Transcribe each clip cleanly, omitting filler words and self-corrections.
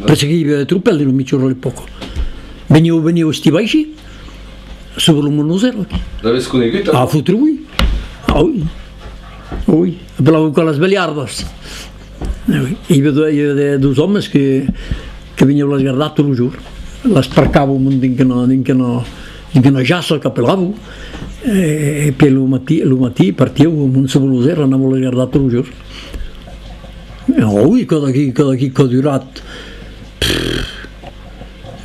perché hi havia truppelli non mi c'era poco. Venivo stivaici, sopra il monusero. L'avessi conosciuto? Ah, fu lui. Oui, parlavo con le svegliardas. Hi havia dos homes que venivano a sguardar tot el giorno. Les parcavo dintre una jassa que pelavo. E poi il matí partivo amb un sabolosero, anava a sguardar tot el giorno. Ui, cada aquí que ha durat.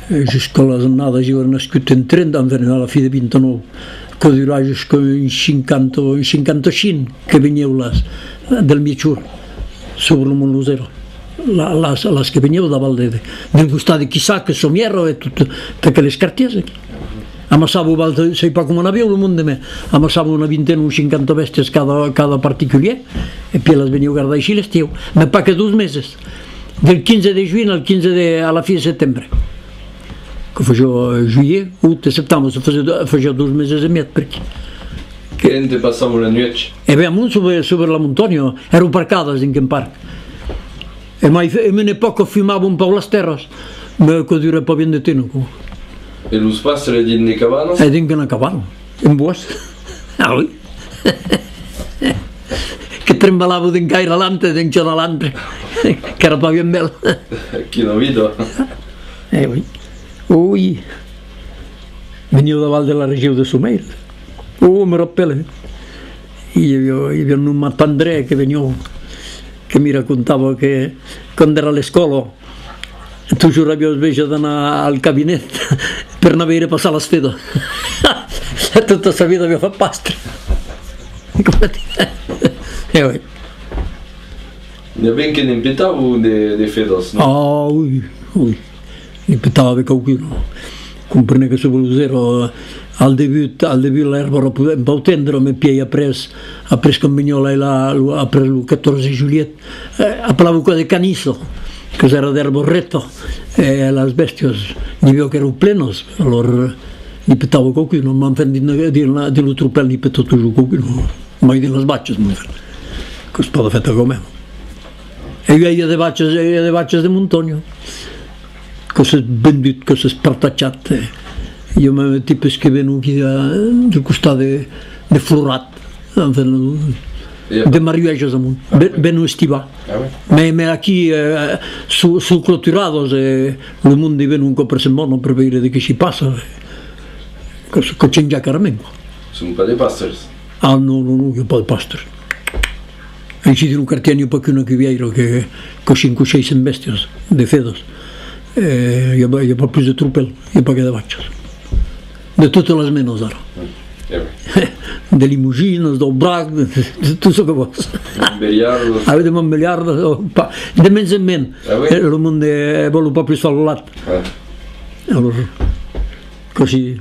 Jusqu'à les annades, jo era nascut en 30, a la fi de 29. Que durà jusqu'à un 55 que veniu del Michur sobre el Monlosero. Les que veniu davant del costat de Quissà, que Somierro e tutte les cartiers aquí. Amassava, sei pas com n'avieu el món de me, amassava una vintena o 50 bèsties cada particulier i poi les veniu a guardar així l'estiu. Me pa que 2 mesos, del 15 de juny al 15 a la fi de setembre. Que facevo juillet, août e settembre, facevo 2 mesos e met perché. Che passavo la notte? E beh, amunt sobre la muntagna, ero parcades in quel parc. E me ne poco fumavo un po' les terres, ma que dura pas bien de temps. E lo spazio di ne cavano? E dintre una cavano, in buos. Ah, oui. Che trembalavo din caire l'altre, din c'era l'altre, che era pas bien bel. Chi non vedo? Oui. Ui. Venivo davant de la regió de Sumer. Me rappelle. Hi havia un matandré que veniu, que mi raccontava que quando era a l'escola toujours havia veglia d'anar al cabinet per no avere passar les fedes. Tutta la vida havia fet pastre. Ne ben che ne impetavo de fedos, no? Ah, ui. Impetava de qualcuno. Comprene che sobre lo zero al debut l'erba era un po' tendra, ma poi ha preso con Vignola ha preso il 14 Juliet, ha parlato qua di canisso, che era d'erba retto, e le bestie dicevo che erano plenos, allora gli petavo qualcuno, ma mi fanno dire lo truppello, gli petavo tutto qualcuno, ma io le bacce, che si può fare come me. E io ho delle bacce di montagna, che si è venduto, che si è spartacciato. Io mi tipo scrivevo qui del costato di Florat, de Mariueges amunt, ben estiva. Ma qui sul cloturados il mondo viene un po' per settimana per vedere di che si passa, che c'è già caramente. Sono un po' di pastors? Ah no, un po' di pastor. E ci sono un cartiere per uno che viene che 5-6 bestias de fedos. Io ho preso il truppello, io ho pagato vacce. De totes les menes ara. De limusines, del brac, de tot el que vols. De Montbelliardes, de menys en menys. El món de vol un poc més fabulat. Allora, così,